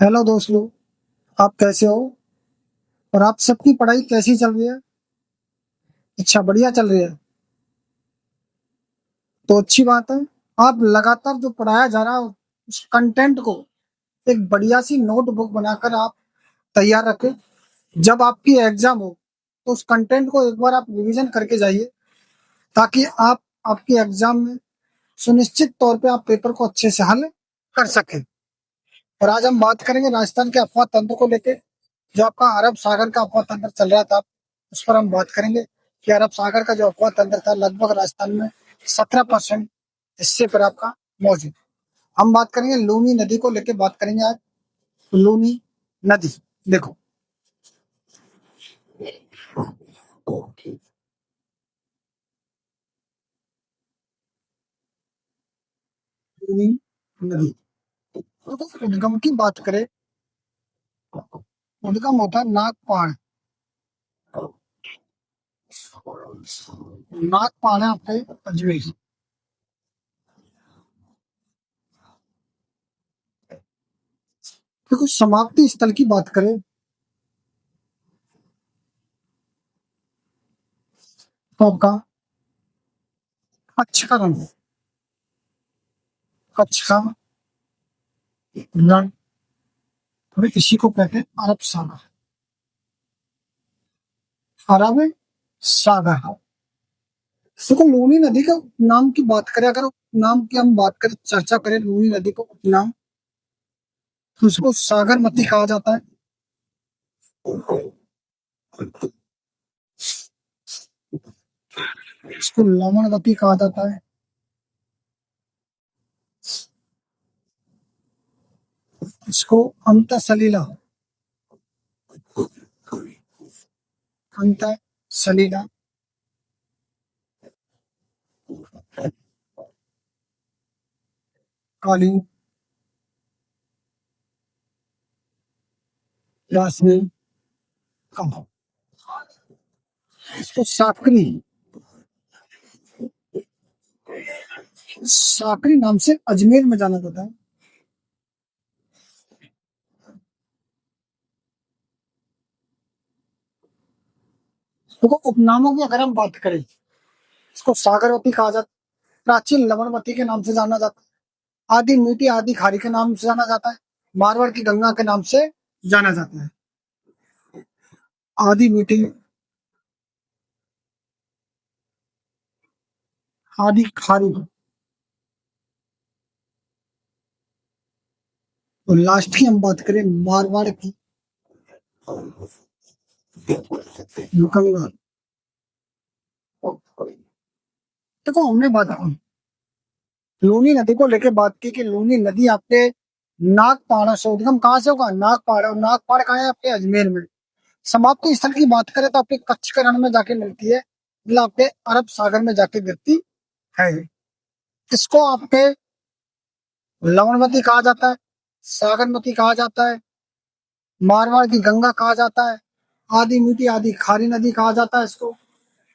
Hello दोस्त लोग। आप कैसे हो और आप सबकी पढ़ाई कैसी चल रही है? अच्छा, बढ़िया चल रही है तो अच्छी बात है। आप लगातार जो पढ़ाया जा रहा है उस कंटेंट को एक बढ़िया सी नोटबुक बनाकर आप तैयार रखें। जब आपकी एग्जाम हो तो उस कंटेंट को एक बार आप रिवीजन करके जाइए, ताकि आप आपकी एग्जाम में सुनिश्चित तौर पे आप पेपर को अच्छे से हल कर सकें। और आज हम बात करेंगे राजस्थान के अफवाह तंत्र को लेकर। जो आपका अरब सागर का अफवाह तंत्र चल रहा था, उस पर हम बात करेंगे कि अरब सागर का जो अफवाह तंत्र था लगभग राजस्थान में 17% हिस्से पर आपका मौजूद। हम बात करेंगे लूनी नदी को लेकर, बात करेंगे आज लूनी नदी। देखो, लूनी नदी, तो उद्गम की बात करें, उद्गम होता है नागपाड़। नागपाड़ है आपके अजमेर। देखो, समाप्ति स्थल की बात करें तो आपका कच्छ का रण, कच्छ का रण, तो इसी को कहते हैं अरब सागर। अरब सागर। देखो, लूनी नदी का नाम की बात करें, अगर नाम की हम बात करें, चर्चा करें लूनी नदी को नाम, तो उसको सागरमती कहा जाता है। इसको लवणवती कहा जाता है। इसको अमृत सलीला, अमृत सलीला, काली, रासनी कहा। इसको साकरी, साकरी नाम से अजमेर में जाना जाता है। देखो, उपनामों की अगर हम बात करें, इसको सागरवती कहा जाता है, प्राचीन लवणवती के नाम से जाना जाता है, आदि मीठी आदि खारी के नाम से जाना जाता है, मारवाड़ की गंगा के नाम से जाना जाता है। आदि मीठी, आदि खारी, और लास्ट की हम बात करें मारवाड़ की गंगा। देखो, हमने बात की लूनी नदी को लेकर, बात की कि लूनी नदी आपके नागपाड़ा से उद्गम कहाँ से होगा, नागपाड़ा, और नागपाड़ा कहाँ है आपके अजमेर में। समाप्ति स्थल की बात करें तो आपके कच्छ के रण में जाके मिलती है, मतलब आपके अरब सागर में जाके गिरती है। इसको आपके लवणवती कहा जाता है, सागरमती कहा जाता है, मारवाड़ की गंगा कहा जाता है, आदि मीठी आदि खारी नदी कहा जाता है इसको,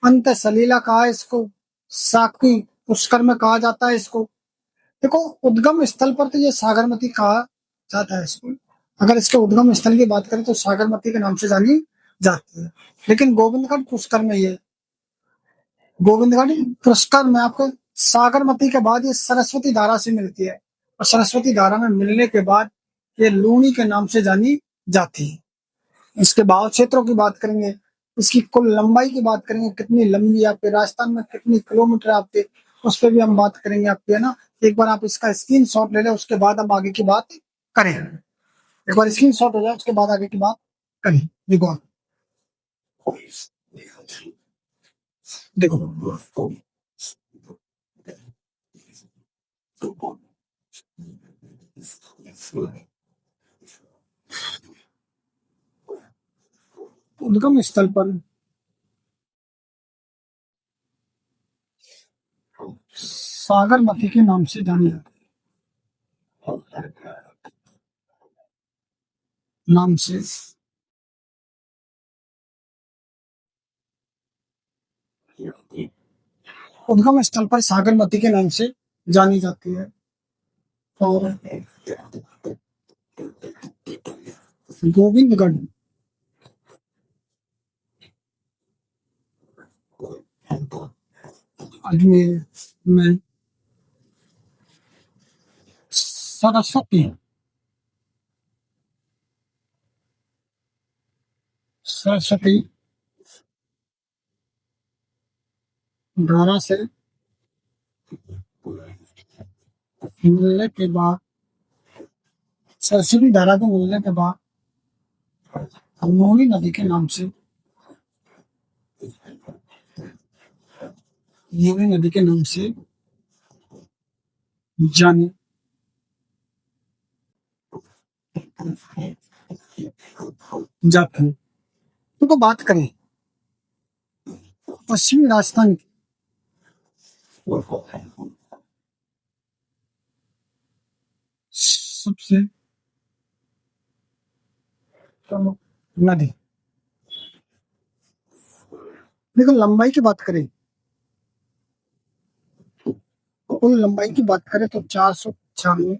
अंत सलीला कहा है इसको, साकी पुष्कर में कहा जाता है इसको। देखो, उद्गम स्थल पर तो ये सागरमती कहा जाता है इसको। अगर इसके उद्गम स्थल की बात करें तो सागरमती के नाम से जानी जाती है। लेकिन गोविंदगढ़ पुष्कर में ये, गोविंदगढ़ पुष्कर में आपको सागरमती के बाद ये सरस्वती धारा से मिलती है, और सरस्वती धारा में मिलने के बाद ये लूनी के नाम से जानी जाती है। इसके भाव क्षेत्रों की बात करेंगे, इसकी कुल लंबाई की बात करेंगे, कितनी लंबी है आपके राजस्थान में, कितनी किलोमीटर आपके, उस पर भी हम बात करेंगे आपके, है ना। एक बार आप इसका स्क्रीन शॉट ले लें, उसके बाद हम आगे की बात करें। एक बार स्क्रीन शॉट हो जाए, उसके बाद आगे की बात करें। देखो, देखो, उद्गम स्थल पर सागरमती के नाम से जानी जाती है, नाम से। उद्गम स्थल पर सागरमती के नाम से जानी जाती है। और गोविंदगढ़ अजमेर में सरस्वती सरस्वती धारा से मिलने के बाद, सरस्वती धारा को मिलने के बाद मोही नदी के नाम से, मोही नदी के नाम से जाने जाते हैं। तो बात करें पश्चिमी राजस्थान की, सबसे प्रमुख नदी, देखो लंबाई की बात करें, कुल लंबाई की बात करें तो 495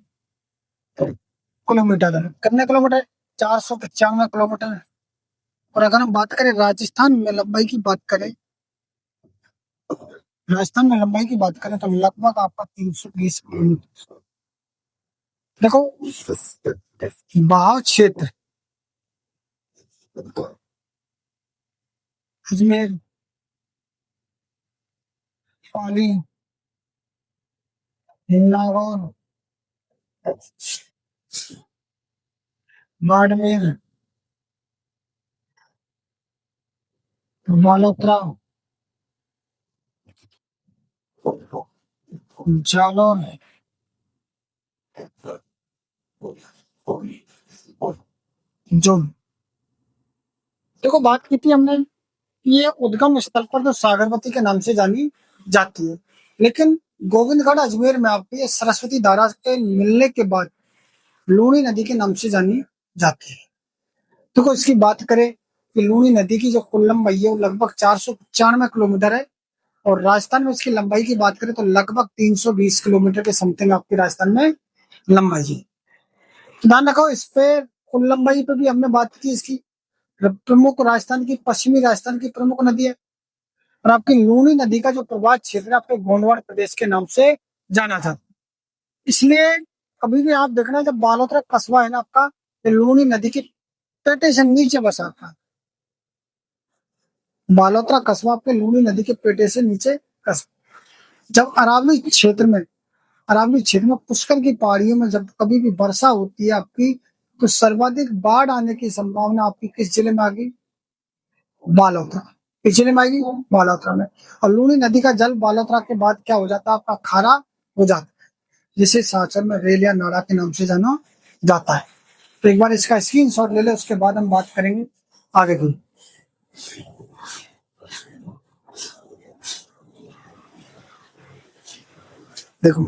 किलोमीटर है। कितने किलोमीटर? 495 किलोमीटर। और अगर हम बात करें राजस्थान में लंबाई की बात करें, राजस्थान में लंबाई की बात करें तो लगभग आपका 320 किलोमीटर। देखो बहाव क्षेत्र अजमेर, पाली, नागौर, बाड़मेर, बालोतरा, जालौर, जो देखो बात की थी हमने, ये उद्गम स्थल पर तो सागरवती के नाम से जानी जाती है, लेकिन गोविंदगढ़ अजमेर में आपको ये सरस्वती धारा के मिलने के बाद लूनी नदी के नाम से जानी जाती है। देखो इसकी बात करें कि लूनी नदी की जो कुल लंबाई है वो लगभग 495 किलोमीटर है, और राजस्थान में इसकी लंबाई की बात करें तो लगभग 320 किलोमीटर के समथिंग आपकी राजस्थान में लंबाई है। ध्यान रखो इस पे कुल लंबाई पे भी हमने बात की, इसकी प्रमुख राजस्थान की, पश्चिमी राजस्थान की प्रमुख नदी है। और आपकी लूनी नदी का जो प्रवाह क्षेत्र है आपके गोंडवाड़ प्रदेश के नाम से जाना जाता है। इसलिए कभी भी आप देखना जब बालोतरा कस्बा है ना आपका, तो लूनी नदी की पेटे से नीचे बसा था। बालोतरा कस्बा आपके लूनी नदी के पेटे से नीचे कस्बा। जब अरावली क्षेत्र में पुष्कर की पहाड़ियों में जब कभी भी वर्षा होती है आपकी, तो सर्वाधिक बाढ़ आने की संभावना आपकी किस जिले में आ गई? बालोतरा। किस जिले में आएगी? बालोतरा में। और लूनी नदी का जल बालोतरा के बाद क्या हो जाता है? आपका खारा हो जाता है, जिसे साचर में रेल या नाड़ा के नाम से जाना जाता है। तो एक बार इसका स्क्रीनशॉट ले ले, उसके बाद हम बात करेंगे आगे की। देखो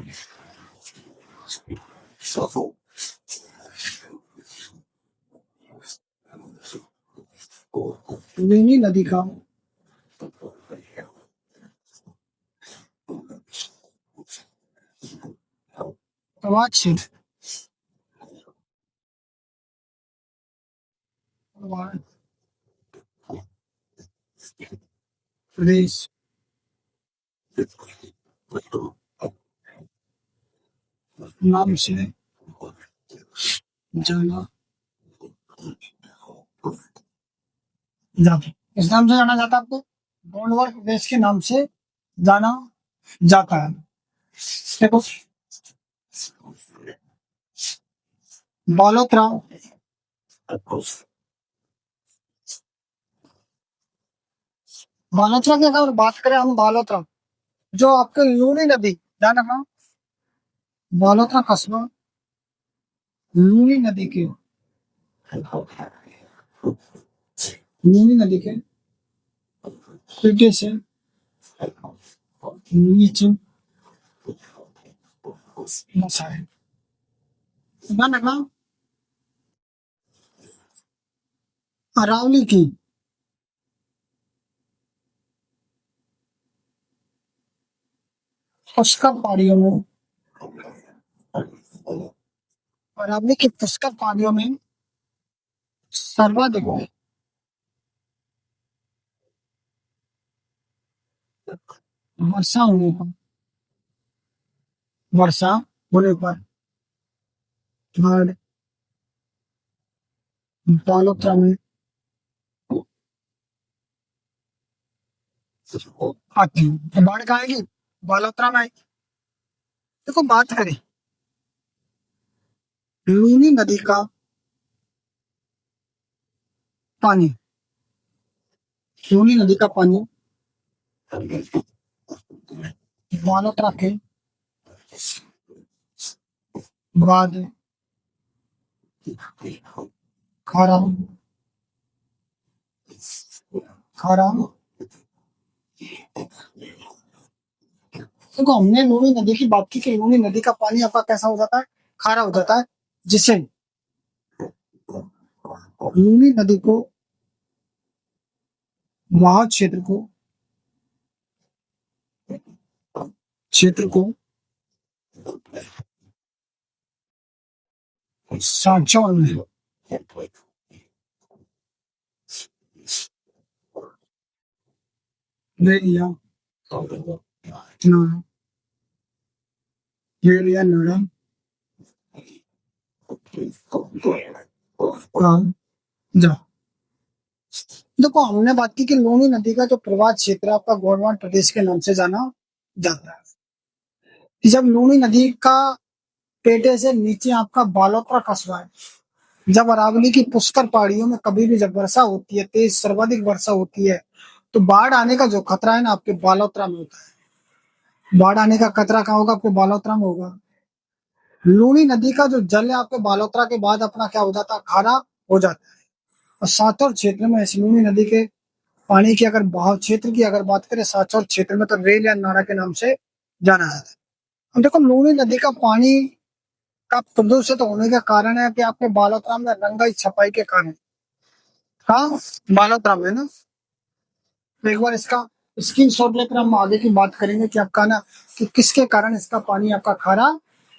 लूनी नदी का प्रवाह क्षेत्र प्रदेश नाम से जाना जाता है। किस नाम से जाना जाता है आपको? गोंडवाड़ प्रदेश के नाम से जाना जाता है। देखो बालोतरा, बालोतरा की अगर बात करें हम, बालोतरा जो आपके लूनी नदी, ध्यान रखना, बालोतरा कस्बा लूनी नदी के, लूनी नदी के पेटे से नीचे बसा है। ध्यान रखना अरावली की पुष्कर पहाड़ियों में, अरावली की पुष्कर पहाड़ियों में सर्वाधिक वर्षा होने पर, वर्षा होने पर बाढ़ बालोतरा में आती है। तो बाढ़ कहाँ आएगी? बालोतरा में आएगी। देखो बात करें लूनी नदी का पानी, लूनी नदी का पानी बालोतरा के बाद खारा, खारा, देखो हमने लूनी नदी की बात की कि लूनी नदी का पानी आपका कैसा हो जाता है? खारा हो जाता है, जिससे लूनी नदी को वहां क्षेत्र को सांचौर में ले लिया, ना ले लिया नोड़ा का जा। देखो हमने बात की कि लूनी नदी का जो प्रवाह क्षेत्र है आपका गोंडवाना प्रदेश के नाम से जाना जाता है। कि जब लूनी नदी का पेटे से नीचे आपका बालोतरा कस्बा है, जब अरावली की पुष्कर पहाड़ियों में कभी भी जब वर्षा होती है, तेज सर्वाधिक वर्षा होती है, तो बाढ़ आने का जो खतरा है ना आपके बालोतरा में होता है। बाढ़ आने का खतरा कहाँ होगा? आपके बालोतरा में होगा। लूनी नदी का जो जल है आपके बालोतरा के बाद अपना क्या हो जाता है? खारा हो जाता है। और साचौर क्षेत्र में इस लूनी नदी के पानी की अगर बहाव क्षेत्र की अगर बात करें साचौर क्षेत्र में, तो रेल या नाला के नाम से जाना जाता है। अब देखो लूनी नदी का पानी का प्रदूषित होने का कारण है कि आपके बालोतरा में रंगाई छपाई के कारण। हाँ, बालोतरा में ना, तो एक बार इसका स्क्रीन शॉट लेकर हम आगे की बात करेंगे कि आपका ना कि किसके कारण इसका पानी आपका खारा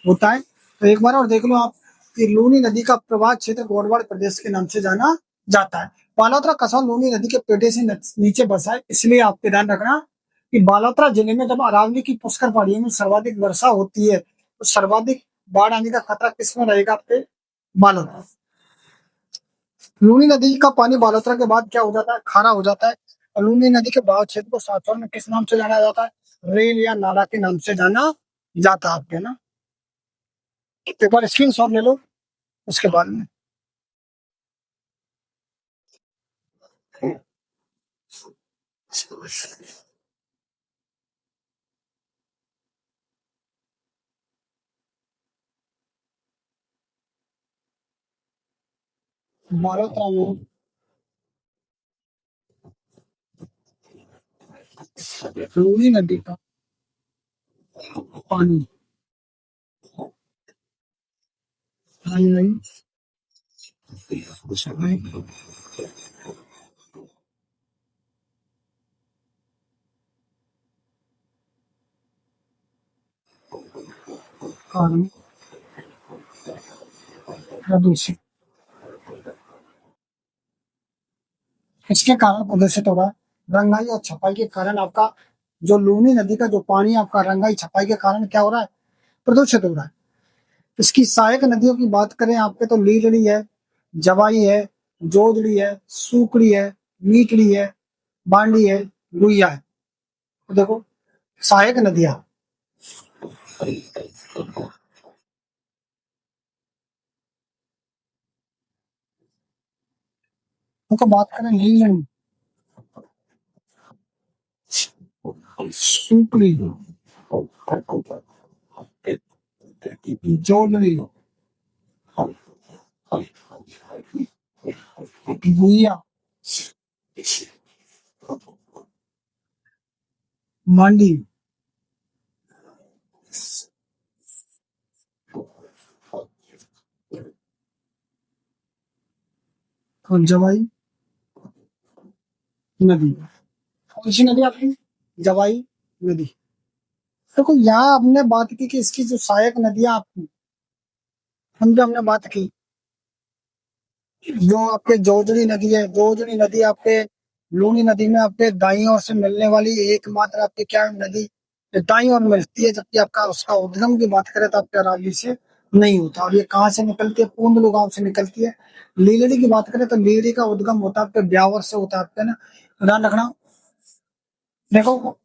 होता है। तो एक बार और देख लो आप कि लूनी नदी का प्रवाह क्षेत्र गोंडवाना प्रदेश के नाम से जाना जाता है। बालोतरा कस्बा लूनी नदी के पेटे से नीचे बसा है, इसलिए आपको ध्यान रखना कि बालोतरा जिले में जब अरावली की पुष्कर पहाड़ियों में सर्वाधिक वर्षा होती है, तो सर्वाधिक बाढ़ आने का खतरा किसमें रहेगा? आपके बालोतरा। लूनी नदी का पानी बालोतरा के बाद क्या हो जाता है? खारा हो जाता है। और लूनी नदी के बहाव क्षेत्र को सांचौर में किस नाम से जाना जाता है? रेल या नाला के नाम से जाना जाता है आपके ना। एक बार स्क्रीन शॉट ले लो उसके बाद में। बालोतरा में लूनी नदी का पानी रंगाई छपाई कारण प्रदूषित, इसके कारण प्रदूषित हो रहा है। रंगाई और छपाई के कारण आपका जो लूनी नदी का जो पानी आपका रंगाई छपाई के कारण क्या हो रहा है? प्रदूषित हो रहा है। इसकी सहायक नदियों की बात करें आपके तो लीलड़ी है, जवाई है, जोजड़ी है, सूकड़ी है, मीटड़ी है, बांडी है, गुइया है। तो देखो सहायक नदियां, उनको बात करें लीलड़ी, सूकड़ी, जोजड़ी, गुइया, मांडी और जवाई नदी। कौन सी नदी आपकी? जवाई नदी। देखो यहाँ हमने बात की कि इसकी जो सहायक नदियां आपकी, उन पे हमने बात की जो आपके जोजड़ी नदी है, जोजड़ी नदी आपके लूनी नदी में आपके दाईं ओर से मिलने वाली एकमात्र आपकी क्या नदी दाईं ओर मिलती है, जबकि आपका उसका उद्गम की बात करें तो आपके अरावली से नहीं होता। और ये कहाँ से निकलती है? पूंडलू गांव से निकलती है। लीलड़ी की बात करें तो लीलड़ी का उद्गम होता है आपके ब्यावर से होता है आपके ना, ध्यान रखना। देखो,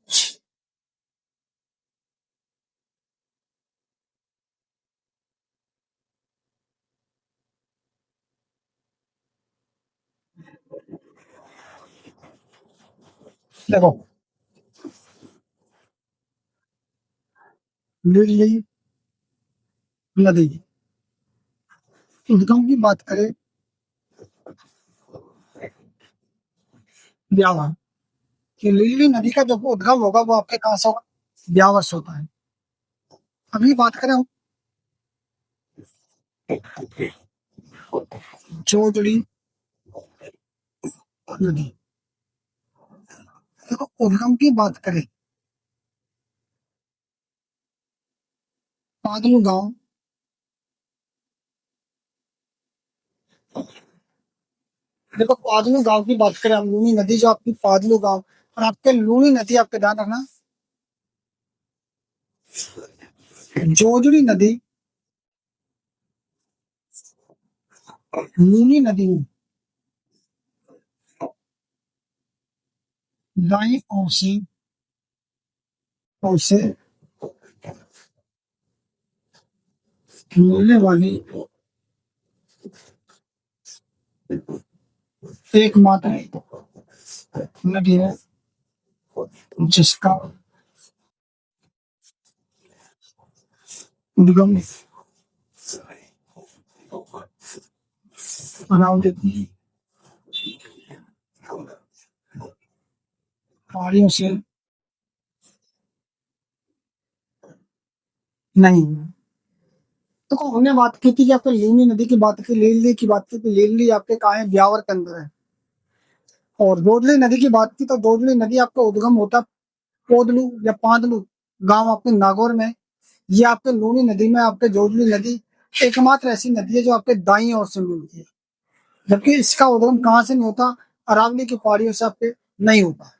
देखो लीलड़ी नदी उद्गम की बात करें ब्यावर, कि लीलड़ी नदी का जो उद्गम होगा वो आपके कहाँ से होगा? ब्यावर से होता है। अभी बात करें जोजड़ी नदी, देखो उद्गम की बात करें पादलू गांव, देखो पादलू गांव की बात करें हम, लूनी नदी जो आपकी पादलू गांव, और आपके लूनी नदी आपके ध्यान रखना, जोजड़ी नदी लूनी नदी में दाई ओर से मिलने वाली एकमात्र नदी है जिसका उद्गम अरावली पहाड़ियों से नहीं। तो हमने बात की थी कि आपको लूनी नदी की बात की, लीली की बात की, लीली आपके कहा है ब्यावर के अंदर है। और दोदली नदी की बात की तो दोदली नदी आपका उद्गम होता पोदलू या पादलू गांव आपके नागौर में। ये आपके लूनी नदी में आपके जोडली नदी एकमात्र ऐसी नदी है जो आपके दाईं ओर से मिलती है, जबकि इसका उद्गम कहाँ से नहीं होता? अरावली की पहाड़ियों से आपके नहीं होता।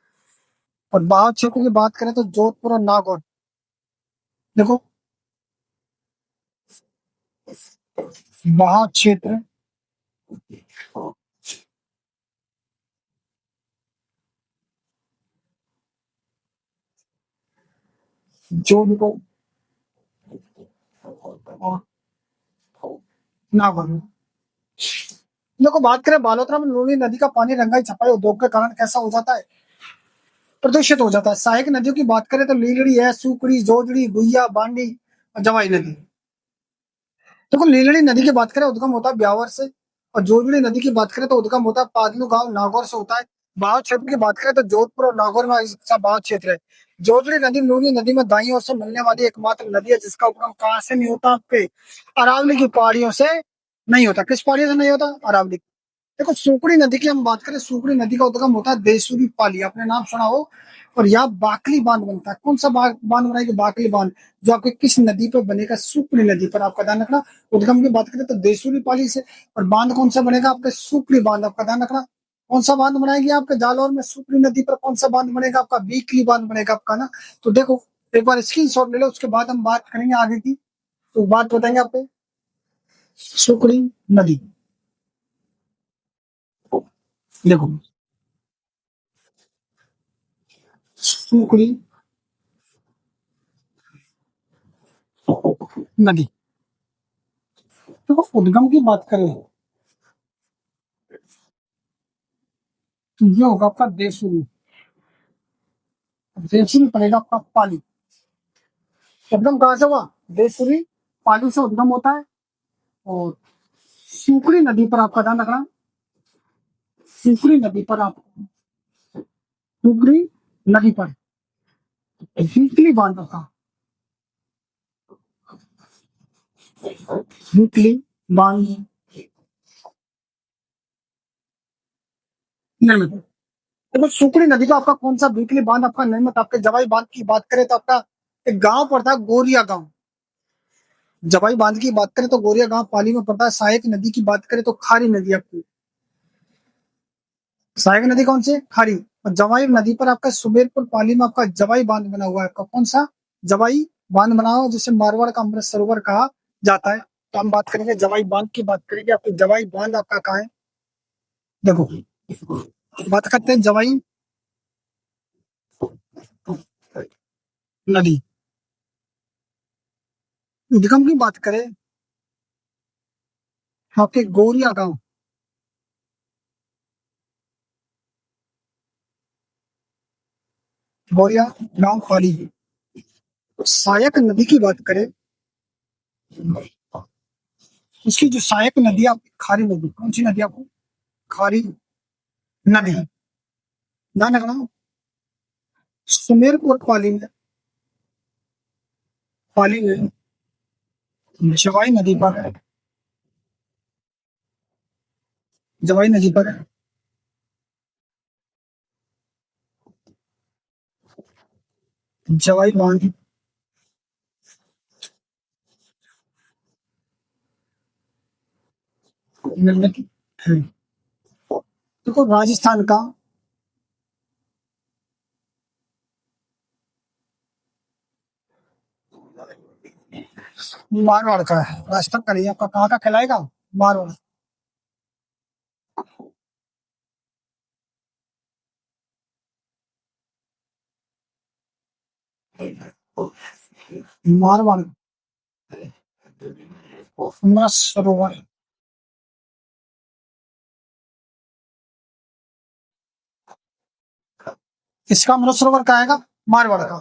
और बाहर क्षेत्र की बात करें तो जोधपुर और नागौर, देखो बाहर क्षेत्र जोधपुर और नागौर, देखो बात करें बालोतरा में लूनी नदी का पानी रंगाई छपाई उद्योग के कारण कैसा हो जाता है? प्रदूषित हो जाता है। सहायक नदियों की बात करें तो लीलड़ी है, सुकड़ी, जोजड़ी, गुइया, बांडी और जवाई नदी। देखो लीलड़ी नदी की बात करें उद्गम होता है ब्यावर से, और जोजड़ी नदी की बात करें तो उद्गम होता है पादलू गांव नागौर से होता है। बाढ़ क्षेत्र की बात करें तो जोधपुर और नागौर में इसका बाढ़ क्षेत्र है। जोजड़ी नदी लूनी नदी में दाईं ओर से मिलने वाली एकमात्र नदी है जिसका उद्गम कहाँ से नहीं होता? आपके अरावली की पहाड़ियों से नहीं होता। किस पहाड़ियों से नहीं होता? अरावली। देखो सुकड़ी नदी की हम बात करें, सुकड़ी नदी का उद्गम होता है देसूरी पाली, आपने नाम सुना हो। और यहाँ बाकली बांध बनता है। कौन सा बांध बनाएगी? बाकली बांध, जो आपके किस नदी पर बनेगा? सुकड़ी नदी पर। आपका ध्यान रखना, उद्गम की बात करें तो देसूरी पाली से। और बांध कौन सा बनेगा? आपके सुकड़ी बांध। आपका ध्यान रखना, कौन सा बांध बनाएगी आपके जालौर में? सुकड़ी नदी पर कौन सा बांध बनेगा? आपका बीकली बांध बनेगा आपका ना। तो देखो एक बार स्क्रीन शॉट ले लो, उसके बाद हम बात करेंगे आगे की। तो बात बताएंगे आपको सुकड़ी नदी, देखो सुकड़ी नदी, तो उद्गम की बात करें तो ये होगा आपका देवसुरी। देवसुरी पड़ेगा आपका पाली। उद्गम कहाँ से हुआ? देवसुरी पाली से उद्गम होता है। और सुकड़ी नदी पर आपका ध्यान रखना, सुकड़ी नदी पर आप सुकड़ी नदी पर वीकली बांध रखा, वीकली बांध निर्मित। देखो सुकड़ी नदी का आपका कौन सा वीकली बांध आपका निर्मित? आपके जवाई बांध की बात करें तो आपका एक गांव पड़ता है गोरिया गांव। जवाई बांध की बात करें तो गोरिया गांव पाली में पड़ता है। सहायक नदी की बात करें तो खारी नदी आपकी सहायक नदी कौन सी है? खारी। और जवाई नदी पर आपका सुमेरपुर पाली में आपका जवाई बांध बना हुआ है। आपका कौन सा? जवाई बांध बना हुआ, जिसे मारवाड़ का अमृत सरोवर कहा जाता है। तो हम बात करेंगे जवाई बांध की, बात करेंगे आपको जवाई बांध आपका कहाँ है। देखो, बात करते हैं जवाई नदी। उद्गम की बात करें, आपके गौरिया गांव, गौरिया गांव पाली। सहायक नदी की बात करें, उसकी जो सहायक नदी है आपकी खारी नदी। कौन सी नदी आपको? खारी नदी। ध्यान रखना, सुमेरपुर पाली में, पाली में जवाई नदी पर, जवाई नदी पर जवाई बांध निर्मित है। देखो, राजस्थान का मारवाड़ का है, राजस्थान का नहीं। आपका कहाँ का कहलाएगा? मारवाड़। मारवाड़ अमृत सरोवर, इसका अमृत सरोवर कहाँ आएगा? मारवाड़ का।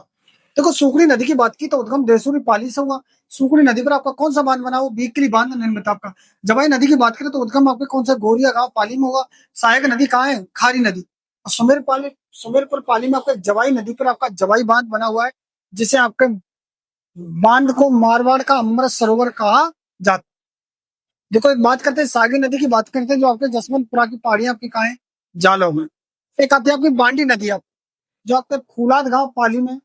देखो, सुकड़ी नदी की बात की तो उद्गम देसूरी पाली से हुआ। सुकड़ी नदी पर आपका कौन सा बांध बना? वो बीकली बांध निर्मित आपका। जवाई नदी की बात करें तो उद्गम आपके कौन सा? गोरिया गांव पाली में हुआ। सहायक नदी कहाँ है? खारी नदी। और सुमेरपुर पाली में आपका जवाई नदी पर आपका जवाई बांध बना हुआ है, जिसे आपके बांध को मारवाड़ का अमृत सरोवर कहा जाता। देखो, एक बात करते हैं सागी नदी की, बात करते हैं जो आपके जसवंतपुरा की पहाड़ियां आपकी कहाँ है? जालौर में। एक आती है आपकी बांडी नदी, आप जो आपके फूलाद गांव पाली में।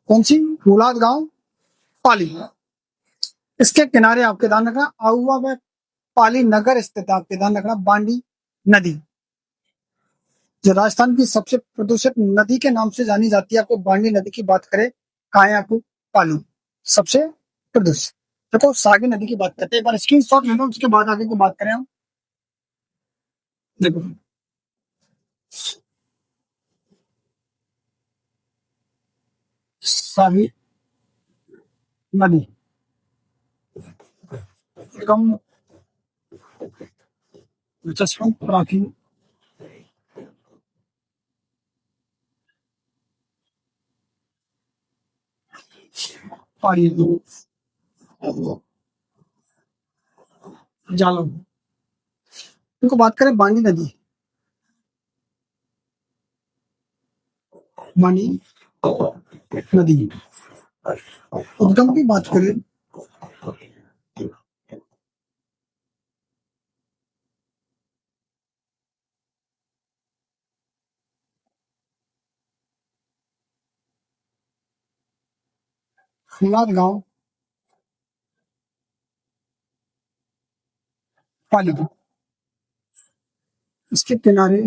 कौन सी? फूलाद गांव पाली। इसके किनारे आपके ध्यान रखना, आउवा में पाली नगर स्थित है। आपके ध्यान रखना, बांडी नदी जो राजस्थान की सबसे प्रदूषित नदी के नाम से जानी जाती है। आपको बांडी नदी की बात करें, कहाँ है आपको? पाली सबसे प्रदूषित। देखो, सागी नदी की बात करते हैं, एक बार स्क्रीन शॉट ले लो, उसके बाद आगे की बात करें हम। देखो, सागी नदी कम जसवंतपुरा की पहाड़ी जालौर। इनको बात करें बांडी नदी, बांडी नदी उद्गम की बात करें, फुलाद गांव पाली, इसके किनारे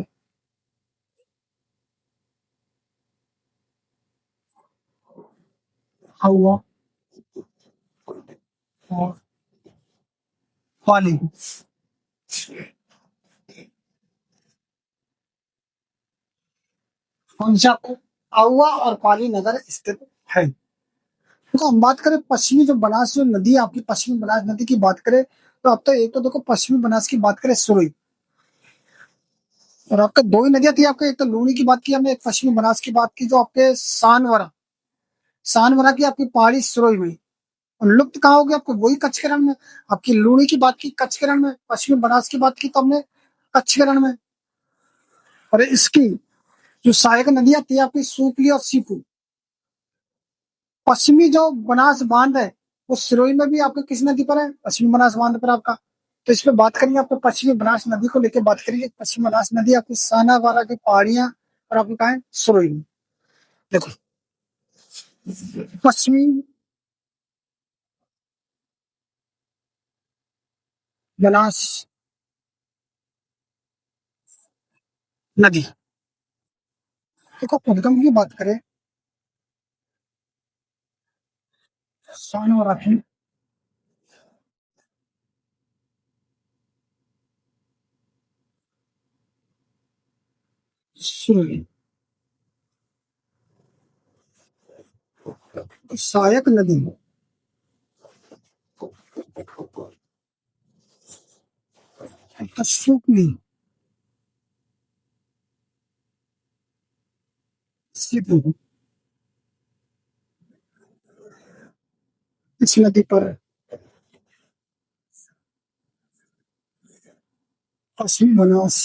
हुआ और पाली। कौन सा? आउवा और पाली नगर स्थित है। देखो, हम बात करें पश्चिमी जो बनास जो नदी है आपकी, पश्चिमी बनास नदी की बात करें तो अब तो एक तो देखो, पश्चिमी बनास की बात करें सुरुई, और आपका दो ही नदियां थी आपके, एक तो लूनी की बात की हमने, एक पश्चिमी बनास की बात की, जो आपके सानवरा, सानवरा की आपकी पहाड़ी सुरुई में। और लुप्त कहाँ होगी आपको? वही कच्छ के रण में। आपकी लूनी की बात की कच्छ के रण में, पश्चिमी बनास की बात की तो हमने कच्छ के रण में। और इसकी जो सहायक नदियां थी आपकी सूपली और सीपू। पश्चिमी जो बनास बांध है वो सिरोही में भी आपके किस नदी पर है? पश्चिमी बनास बांध पर आपका। तो इस पे बात करेंगे आपको, पश्चिमी बनास नदी को लेकर बात करेंगे। पश्चिमी बनास नदी आपकी सानावाला की पहाड़ियां और आपकी कहा है? सिरोही में। देखो, पश्चिमी बनास नदी। देखो उद्गम की बात करें, सानोराखी, सुरली, सहायक नदी, शुक्ली, सिंधु। इस नदी पर पश्चिमी बनास,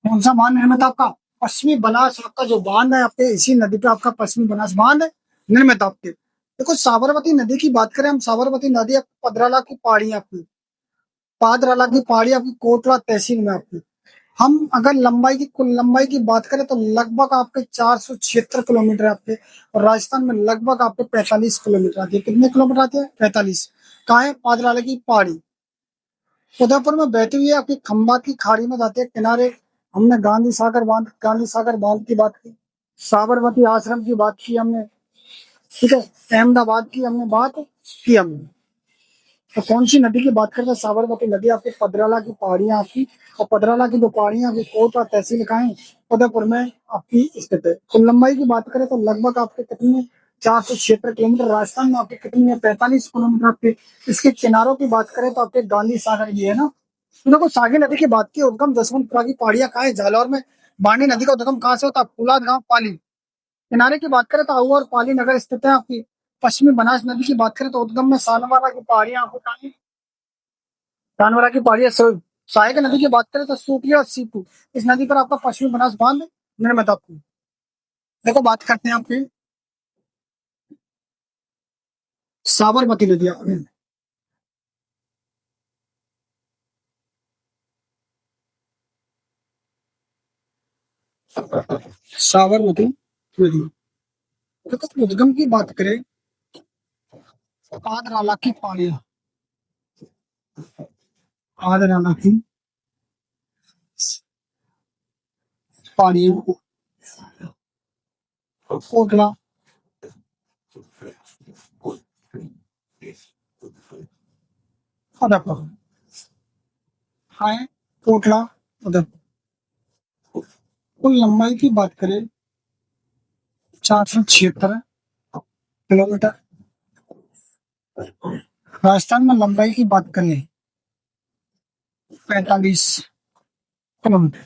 कौन सा बांध निर्मित है आपका? पश्चिमी बनास आपका जो बांध है आपके, इसी नदी पे आपका पश्चिमी बनास बांध निर्मित है आपके। देखो साबरमती नदी की बात करें हम, साबरमती नदी आपकी पदराला की पहाड़ी है आपकी, पादराला की पहाड़ी आपकी कोटला तहसील में आपकी। हम अगर लंबाई की, कुल लंबाई की बात करें तो लगभग आपके 476 किलोमीटर आपके, और राजस्थान में लगभग आपके 45 किलोमीटर आती है। कितने किलोमीटर आते हैं? 45। कहाँ है? पादराला की पहाड़ी। उदयपुर में बहती हुई है आपकी खंबात की खाड़ी में जाते हैं किनारे। हमने गांधी सागर बांध की बात की, साबरमती आश्रम की बात की हमने, ठीक है, अहमदाबाद की हमने बात की हमने। तो कौन सी नदी की बात करते हैं? साबरमती नदी आपकी पदराला की पहाड़ियां आपकी, और पदराला की जो पहाड़ियां आपकी कोटा तहसील का है, उदयपुर में आपकी स्थित है। कुल लंबाई की बात करें तो लगभग आपके कितनी? 476 किलोमीटर। राजस्थान में आपके कितनी है? 45 किलोमीटर आपके। इसके किनारों की बात करें तो आपके गांधी सागर ये है ना। तो देखो सागी नदी की बात की, उद्गम जसवंतपुरा की पहाड़ियां कहाँ है? जालौर में। बांडी नदी का उद्गम कहाँ से होता है? फुलाद गांव पाली। किनारे की बात करें तो आऊ और पाली नगर स्थित है आपकी। पश्चिमी बनास नदी की बात करें तो उद्गम में सानवारा की पहाड़ियां आपको कहाँ है? कानवरा की पहाड़ी है। सहायक नदी की बात करें तो सूपी और सीपू। इस नदी पर आपका पश्चिमी बनास बांध निर्मित आपको। देखो बात करते हैं आपकी साबरमती नदी आपकी। साबरमती नदी, देखो उद्गम की बात करें, आदराला की पहाड़ियां, आदराला की पहाड़ियां, कोटला, उदयपुर। हाँ है, कोटला, उदयपुर। कुल लंबाई की बात करें 476 किलोमीटर। राजस्थान में लंबाई की बात करें 45 किलोमीटर।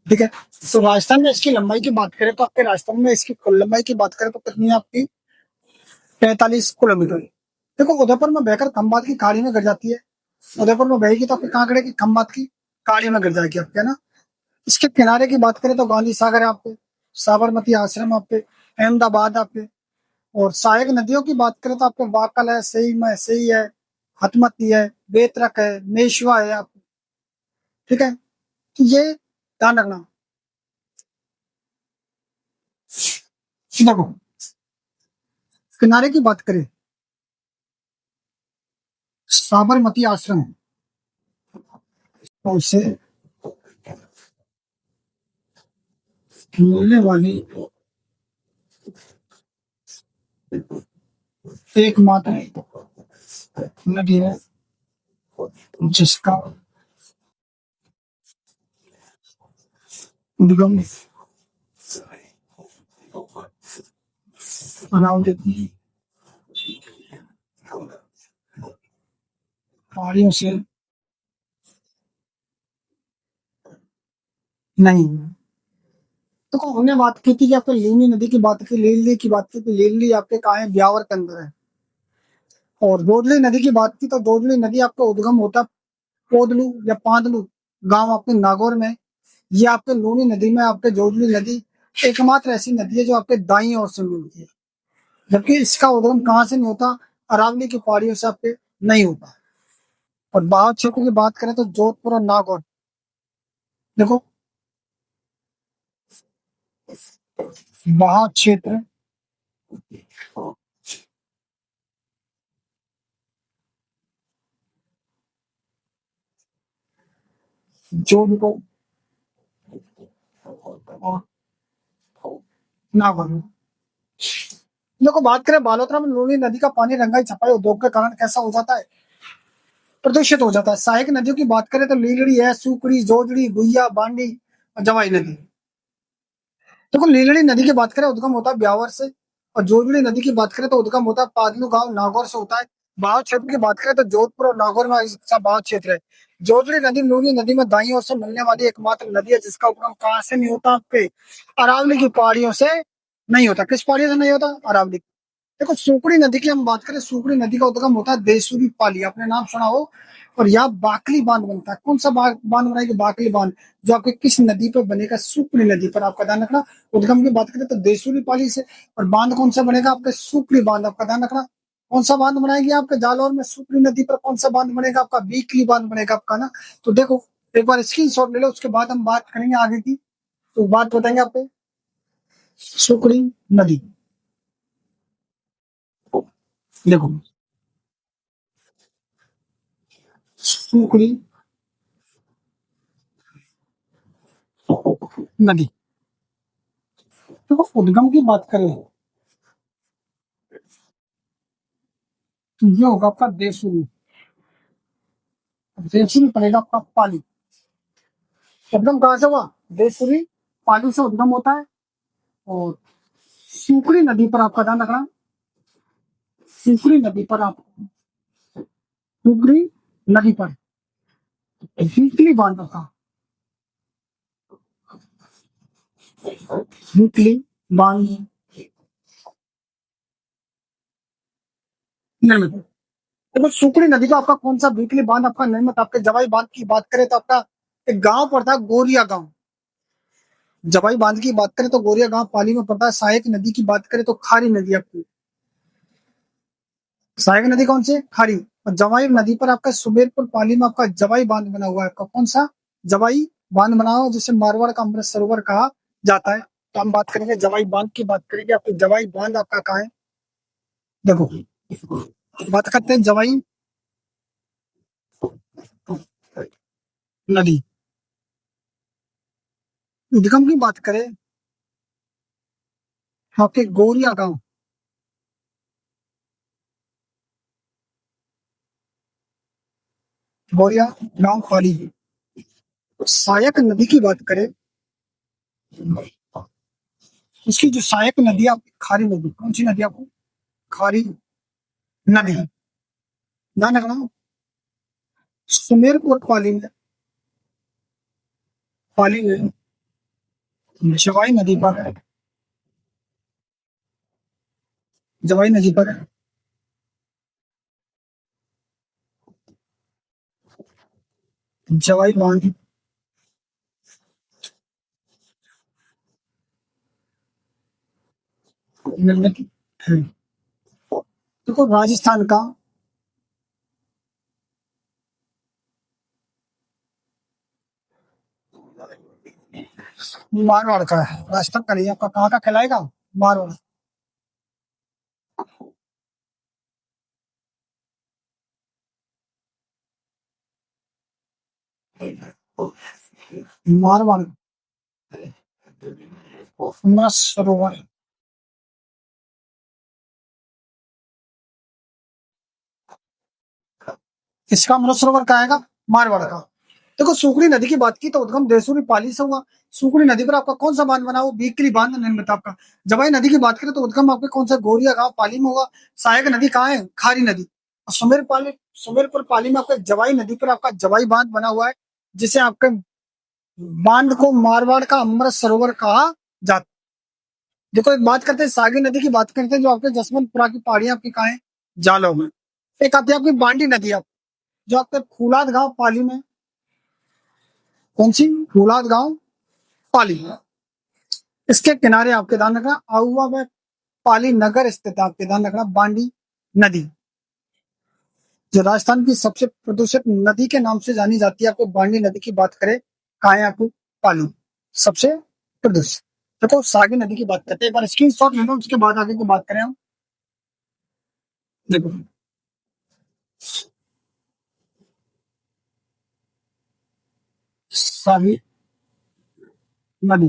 ठीक है, तो राजस्थान में इसकी लंबाई की बात करें तो आपके राजस्थान में इसकी कुल लंबाई की बात करें तो कितनी है आपकी? 45 किलोमीटर। देखो उदयपुर में बहकर खंबात की खाड़ी में गिर जाती है। उदयपुर में बहेगी तो आपकी कहाँ गिरेगी? खंबात की खाड़ी में गिर जाएगी आपके, है ना। इसके किनारे की बात करें तो गांधी सागर है आपके, साबरमती आश्रम आपके, अहमदाबाद आपके। और सहायक नदियों की बात करें तो आपके वाकल है, सही है, हथमती है, बेतरक है, मेशवा है आपको। ठीक है, तो ये ध्यान रखना। देखो किनारे की बात करें, साबरमती आश्रम और उससे मिलने वाली एकमात्र नदी है जिसका उद्गम अरावली पहाड़ियों से नहीं। तो हमने बात की थी कि आपको लीली नदी की बात की, लीली की बात की, तो लीली आपके कहा है? ब्यावर के अंदर है। और दोदली नदी की बात की तो दोदली नदी आपका उद्गम होता है पोदलू या पादलू गांव आपके नागौर में। ये आपके लूनी नदी में आपके जोडली नदी एकमात्र ऐसी नदी है जो आपके दाई ओर से मिलती है। जबकि इसका उद्गम कहाँ से नहीं होता? अरावली की पहाड़ियों से आपके नहीं होता। और बाहर क्षेत्र की बात करें तो जोधपुर और नागौर। देखो बाहर क्षेत्र जोध को और नागौर। देखो बात करें बालोतरा में लूनी नदी का पानी रंगाई छपाई उद्योग के कारण कैसा हो जाता है, प्रदूषित हो जाता है। सहायक नदियों की बात करें तो लीलड़ी है, सुकड़ी, जोजड़ी, गुइया, बांडी और जवाई नदी। देखो लीलड़ी नदी की बात करें उद्गम होता है ब्यावर से, और जोजड़ी नदी की बात करें तो उद्गम होता है पादलू गांव नागौर से होता है। बाव क्षेत्र की बात करें तो जोधपुर और नागौर में इसका बाव क्षेत्र है। जोजड़ी नदी लूनी नदी में दाई ओर से मिलने वाली एकमात्र नदी है जिसका उद्गम कहाँ से नहीं होता, आपके अरावली की पहाड़ियों से नहीं होता। किस पहाड़ियों से नहीं होता? अरावली। देखो सुकड़ी नदी की हम बात करें, सुकड़ी नदी का उद्गम होता है देसूरी पाली, आपने नाम सुना हो। और यहाँ बाकली बांध बनता है। कौन सा बांध बनाएगी? बाकली बांध। जो आपके किस नदी पर बनेगा? सुकड़ी नदी पर, आपका ध्यान रखना। उद्गम की बात करें तो देसूरी पाली से, और बांध कौन सा बनेगा? आपके सुकड़ी बांध, आपका ध्यान रखना। कौन सा बांध बनाएगी आपके जालौर में? सुकड़ी नदी पर कौन सा बांध बनेगा? आपका बीकली बांध बनेगा आपका ना। तो देखो एक बार स्क्रीन शॉट ले लो, उसके बाद हम बात करेंगे आगे की। तो बात बताएंगे आपको सुकड़ी नदी। देखो सुकड़ी नदी, तो उद्गम की बात करें तो ये होगा आपका देवसुरी। देवसुरी पड़ेगा आपका पाली। उद्गम कहाँ से हुआ? देवसुरी पाली से उद्गम होता है। और सुकड़ी नदी पर आपका ध्यान रखना, सुकड़ी नदी पर आप, सुकड़ी नदी पर वीकली बांध रखा, वीकली बांध निर्मित। देखो सुकड़ी नदी का आपका कौन सा वीकली बांध आपका निर्मित? आपके जवाई बांध की बात करें तो आपका एक गांव पड़ता है गोरिया गांव। जवाई बांध की बात करें तो गोरिया गांव पाली में पड़ता है। सहायक नदी की बात करें तो खारी नदी आपकी। सहायक नदी कौन सी? खारी। और जवाई नदी पर आपका सुमेरपुर पाली में आपका जवाई बांध बना हुआ है। आपका कौन सा? जवाई बांध बना हुआ, जिसे मारवाड़ का अमृत सरोवर कहा जाता है। तो हम बात करेंगे जवाई बांध की, बात करेंगे आपको जवाई बांध आपका कहाँ है। देखो बात करते हैं जवाई नदी। उद्गम की बात करें आपके गोरिया गांव, गोरिया गांव पाली। सहायक नदी की बात करें, उसकी जो सहायक नदी है आपकी खारी नदी। कौन सी नदी आपको? खारी नदी। ध्यान रखना सुमेरपुर पाली में, पाली में जवाई नदी पर, जवाई नदी पर जवाई बांध निर्मित है। देखो राजस्थान का मारवाड़ का है, राजस्थान का नहीं। आपका कहाँ का कहलाएगा? मारवाड़। मारवाड़ अमृत सरोवर, इसका अमृत सरोवर कहाँ आएगा? मारवाड़ का। देखो सुकड़ी नदी की बात की तो उद्गम देसूरी पाली से हुआ। सुकड़ी नदी पर आपका कौन सा बांध बना हुआ? बीकली बांध निर्मित आपका। जवाई नदी की बात करें तो उद्गम आपके कौन सा? गोरिया गांव पाली में हुआ। सहायक नदी कहाँ है? खारी नदी। और सुमेरपुर पाली में आपका जवाई नदी पर आपका जवाई बांध बना हुआ है, जिसे आपके बांध को मारवाड़ का अमृत सरोवर कहा जाता। देखो एक बात करते हैं सागी नदी की, बात करते हैं जो आपके जसवंतपुरा की पहाड़ियां आपकी कहाँ है? जालौर में। एक आती है आपकी बांडी नदी, आप जो आपके फूलाद गांव पाली में। कौन सी? फूलाद गांव पाली। इसके किनारे आपके ध्यान रखना आहुआ में पाली नगर स्थित है। आपके ध्यान रखना बांडी नदी, जो राजस्थान की सबसे प्रदूषित नदी के नाम से जानी जाती है। आपको बांडी नदी की बात करें कहाँ है? आपको पाली सबसे प्रदूषित। देखो सागी नदी की बात करते हैं, एक बार स्क्रीन शॉट ले लो, उसके बाद आगे की बात करें हम। देखो सावी नदी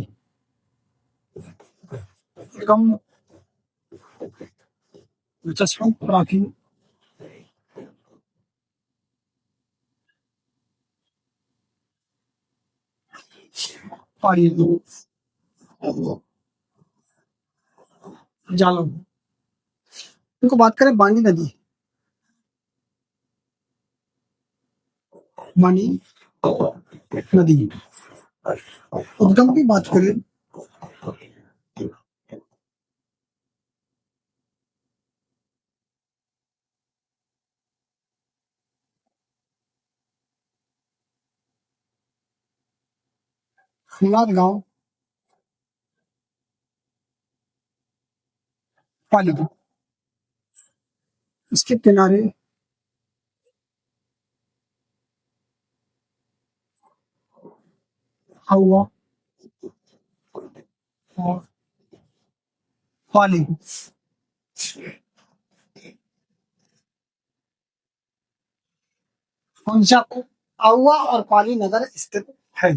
उद्गम जसवंत प्राचीन पहाड़ी जालौन। इनको बात करें बांडी नदी, बांडी नदी उद्गम की बात करें फुलाद गांव पाली, इसके किनारे हवा और पाली। कौन सा आउवा और पाली नगर स्थित है।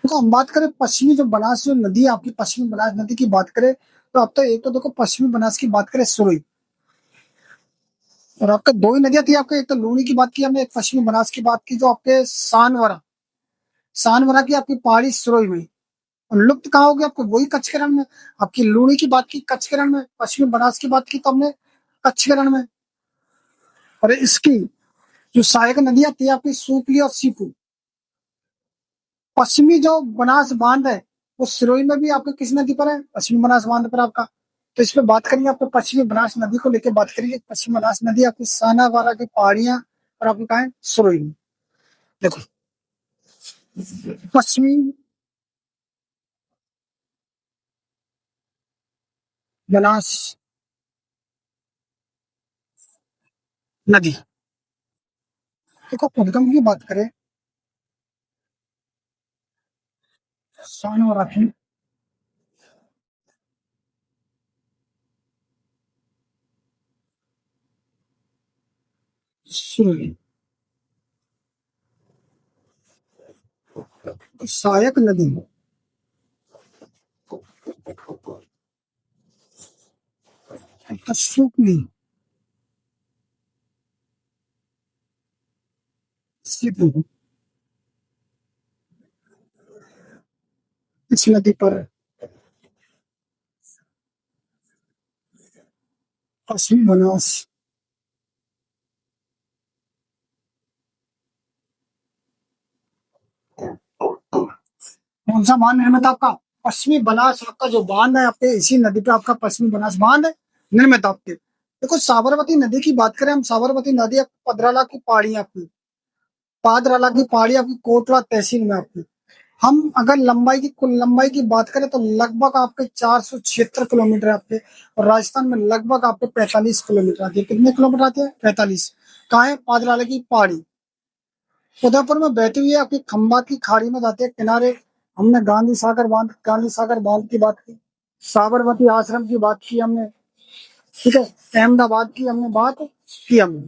देखो हम बात करें पश्चिमी जो बनास जो नदी है आपकी, पश्चिमी बनास नदी की बात करें तो अब तो एक तो देखो पश्चिमी बनास की बात करें सुरई, और आपका दो ही नदियां थी आपके, एक तो लूनी की बात की हमने, एक पश्चिमी बनास की बात की जो आपके सानवरा, सानवरा की आपकी पहाड़ी सुरई में, और लुप्त कहाँ होगी आपको वही कच्छ के रण में। आपकी लूनी की बात की कच्छ के रण में, पश्चिमी बनास की बात की तो हमने कच्छ के रण में। और इसकी जो सहायक नदियां थी आपकी सूपली और सीपू, पश्चिमी जो बनास बांध है वो सिरोही में भी आपके किस नदी पर है, पश्चिमी बनास बांध पर आपका। तो इस पे बात करेंगे आपको पश्चिमी बनास नदी को लेकर बात करेंगे। पश्चिमी बनास नदी आपकी सानावारा की पहाड़ियां और आपकी कहा है सिरोही में। देखो पश्चिमी बनास नदी, देखो उद्गम की बात करें सानावारा की सिरोही, सहायक नदी सूपली सीपू, इस नदी पर पश्चिमी बनास कौन सा बांध निर्मित है आपका, पश्चिमी बनास आपका जो बांध है आपके इसी नदी पे आपका पश्चिमी बनास बांध है निर्मित आपके। देखो साबरमती नदी की बात करें हम, साबरमती नदी पदराला की पहाड़ी आपकी, पादराला की पहाड़ी आपकी कोटला तहसील में आपकी। हम अगर लंबाई की कुल लंबाई की बात करें तो लगभग आपके 476 किलोमीटर आपके, और राजस्थान में लगभग आपके 45 किलोमीटर आती है। कितने किलोमीटर आते हैं 45। कहाँ है पादराला की पहाड़ी, उदयपुर में बहती हुई है आपकी खंबात की खाड़ी में जाते हैं किनारे। हमने गांधी सागर बांध की बात की, साबरमती आश्रम की बात की हमने, ठीक है, अहमदाबाद की हमने बात की हमने।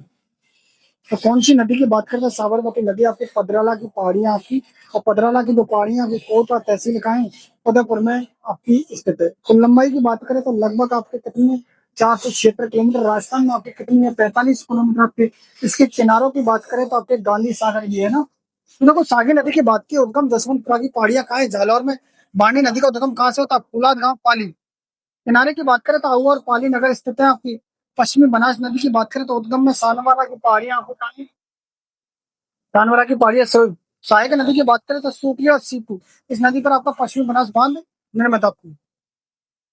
तो कौन सी नदी की बात करते हैं, साबरमती नदी आपकी पदराला की पहाड़ियां आपकी, और पदराला की जो पहाड़ियां आपकी कोटा तहसील का है उदयपुर में आपकी स्थित है। कुल लंबाई की बात करें तो लगभग आपके कितने 476 किलोमीटर, राजस्थान में आपके कितनी है 45 किलोमीटर आपके। इसके किनारों की बात करें तो आपके गांधी सागर ये है ना। तो देखो सागी नदी की बात की उद्गम जसवंतपुरा की पहाड़ियां कहाँ है, जालौर में। बांडी नदी का उद्गम कहाँ से होता है, फुलाद गांव पाली। किनारे की बात करें तो आऊ और पाली नगर स्थित है आपकी। पश्चिमी बनास नदी की बात करें तो उद्गम में सानवारा की पहाड़ियां आपको कहाँ है, सानवारा की पहाड़ियां सहायक नदी की बात करें तो सूपिया और सीपू, इस नदी पर आपका पश्चिमी बनास बांध निर्मित आपकी।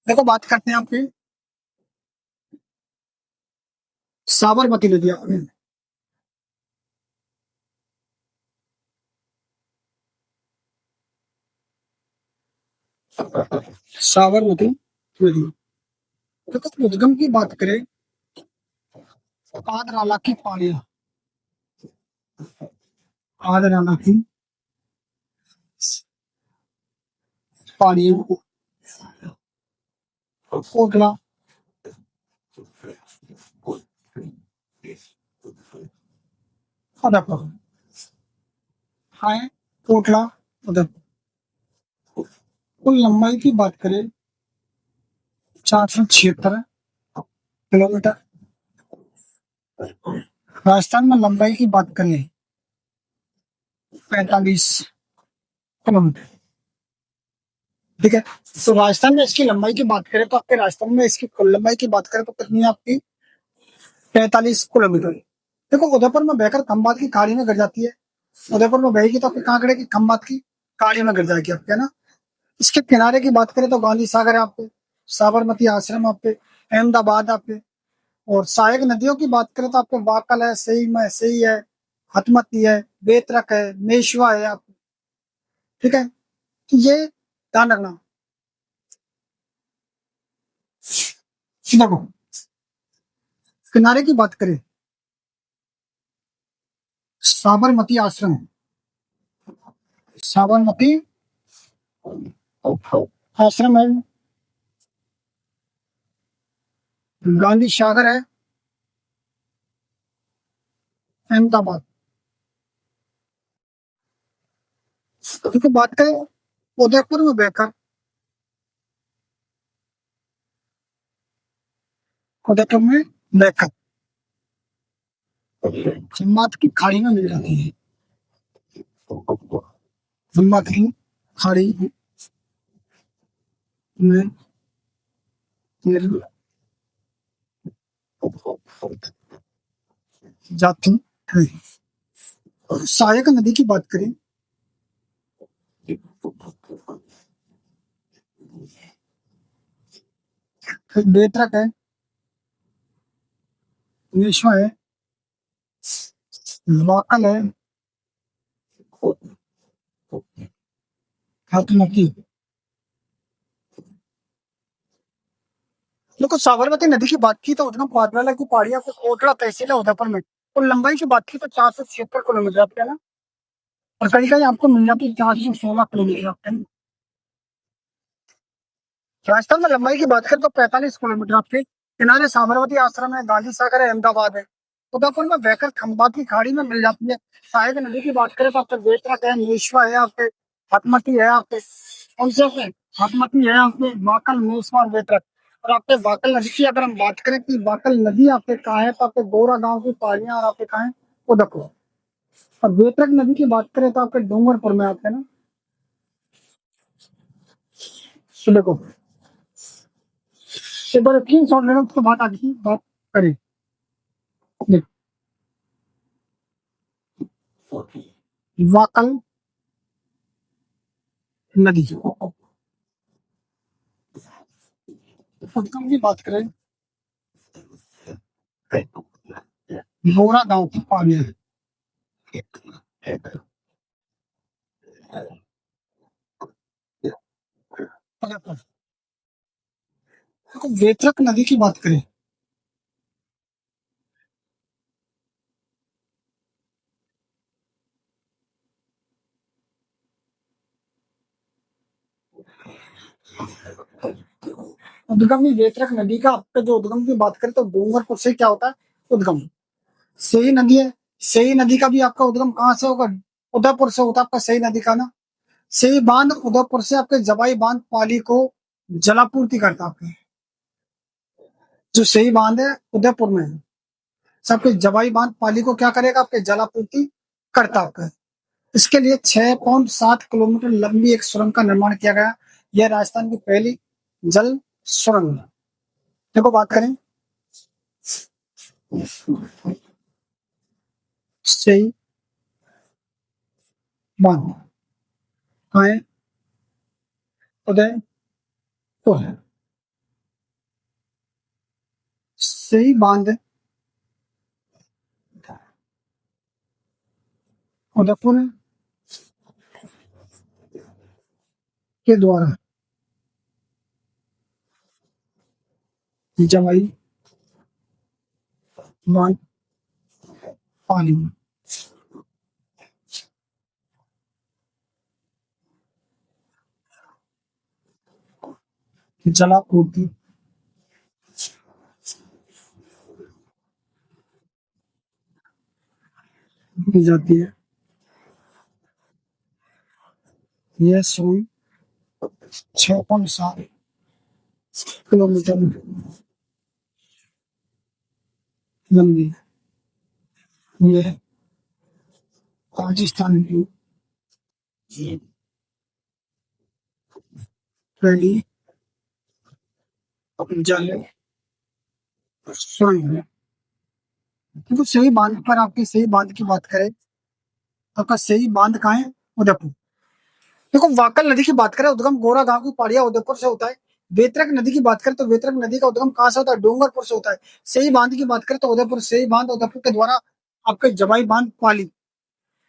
देखो बात करते हैं आपकी साबरमती नदी आपकी, साबरमती नदी। देखो उद्गम की बात करें आदराला की पहाड़ियां, आदराला की पहाड़ियां कोटला अदरपुर, हाँ कोटला उधर कुल लंबाई की बात करें 476 किलोमीटर। राजस्थान में लंबाई की बात करें 45 किलोमीटर। ठीक है। तो राजस्थान में इसकी लंबाई की बात करें तो आपके राजस्थान में इसकी कुल लंबाई की बात करें तो कितनी है आपकी? 45 किलोमीटर। देखो उदयपुर में बहकर खंबात की खाड़ी में गिर जाती है। उदयपुर में बहेगी तो आपकी कहाँ गिरेगी? खंबात की खाड़ी में गिर जाएगी आपके, है ना। इसके किनारे की बात करें तो गांधी सागर है आपके, साबरमती आश्रम आपके, अहमदाबाद आपके। और सहायक नदियों की बात करें तो आपके वाकल है, सही है, हथमती है, बेतरक है, मेशवा है आपके। ठीक है, तो ये ध्यान रखना। देखो किनारे की बात करें, साबरमती आश्रम, साबरमती आश्रम है, गांधी सागर है, अहमदाबाद। देखो बात करें उदयपुर में बहकर, उदयपुर में बहकर हिम्मत की खाड़ी में मिल जाती है। हिम्मत की खाड़ी में मिल जाती है। और सहायक नदी की बात करें तो बेतरक है, विश्व है, वाकल है, हथमती। देखो साबरमती नदी की बात की तो उतना पादराला की पहाड़ियां को कोटड़ा तहसील है उदयपुर में। और लंबाई की बात की तो 476 किलोमीटर आपके, है ना। और कहीं कहीं आपको मिल जाती है 416 किलोमीटर आपके। राजस्थान में लंबाई की बात करें तो 45 किलोमीटर आपके। किनारे साबरमती आश्रम है, गांधी सागर है, अहमदाबाद है। उदयपुर में बहकर खंबात की खाड़ी में मिल जाती है। सहायक नदी की बात करें तो आपके बेतरक है, मेशवा है आपके, हथमती है आपके, उनसे आपके हथमती है आपके, वाकल, मेशवा और बेतरक। और आपके वाकल नदी की अगर हम बात करें कि वाकल नदी आपके कहाँ है तो आपके गोरा गांव की पहाड़ियां और आपके कहाँ है? उदयपुर। और बेतरक नदी की बात करें तो आपके डूंगरपुर में आपके ना। तो देखो एक बार 3 शॉट लेना उसके बाद आगे की बात करें। वाकल नदी उद्गम की बात करें मोरा गांव की पानी है। देखो बेतरक नदी की बात करें उद्गम बेतरक नदी का आपका जो उद्गम की बात करें तो डूंगरपुर से क्या होता है? उद्गम। सही नदी है। सही नदी का भी आपका उद्गम कहाँ से होगा? उदयपुर से होता है आपका सही नदी का ना। सही बांध उदयपुर से आपके जवाई बांध पाली को जलापूर्ति करता है आपके। जो सही बांध है उदयपुर में है, सबके जवाई बांध पाली को क्या करेगा? आपके जलापूर्ति करता है आपका। इसके लिए 6.7 किलोमीटर लंबी एक सुरंग का निर्माण किया गया। यह राजस्थान की पहली जल सुरंग है। देखो बात करें सही बांध कहाँ है? उदयपुर है। सही बांध उदयपुर के द्वारा जवाई बांध पाली जलापूर्ति की जाती है। ये सुरंग 6.7 किलोमीटर लंबी है। ये राजस्थान की पहली जल सुरंग है। देखो सही बांध पर आपके सही बांध की बात करें तो आपका सही बांध कहाँ है? उदयपुर। देखो वाकल नदी की बात करें उद्गम गोरा गांव की पहाड़िया उदयपुर से होता है। वेतरक नदी की बात करें तो वेतरक नदी का उद्गम कहाँ से होता है? डूंगरपुर से होता है। सही बांध की बात करें तो उदयपुर। सही बांध उदयपुर के द्वारा आपके जवाई बांध पाली।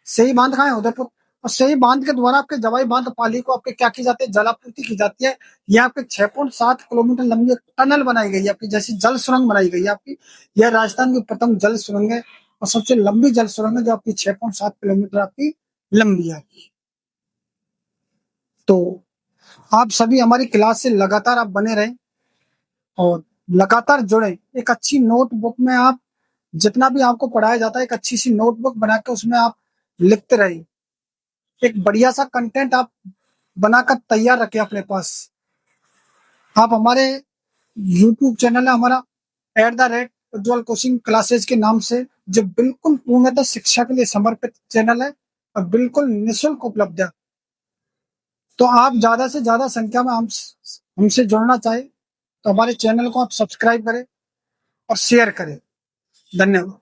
सही बांध कहाँ है? उदयपुर। और सही बांध के द्वारा आपके जवाई बांध पाली को आपके क्या की जाती है? जलापूर्ति की जाती है। यह आपके 6.7 किलोमीटर लंबी एक टनल बनाई गई है आपकी, जैसी जल सुरंग बनाई गई है आपकी। यह राजस्थान की प्रथम जल सुरंग है और सबसे लंबी जल सुरंग है जो आपकी 6.7 किलोमीटर आपकी लंबी है। तो आप सभी हमारी क्लास से लगातार आप बने रहें और लगातार जुड़े। एक अच्छी नोटबुक में आप जितना भी आपको पढ़ाया जाता है एक अच्छी सी नोटबुक बना के उसमें आप लिखते रहिए। एक बढ़िया सा कंटेंट आप बनाकर तैयार रखें अपने पास। आप हमारे यूट्यूब चैनल है हमारा @उज्जवल कोचिंग क्लासेज के नाम से, जो बिल्कुल पूर्णतः शिक्षा के लिए समर्पित चैनल है और बिल्कुल निःशुल्क उपलब्ध है। तो आप ज्यादा से ज्यादा संख्या में हमसे जुड़ना चाहे तो हमारे चैनल को आप सब्सक्राइब करें और शेयर करें। धन्यवाद।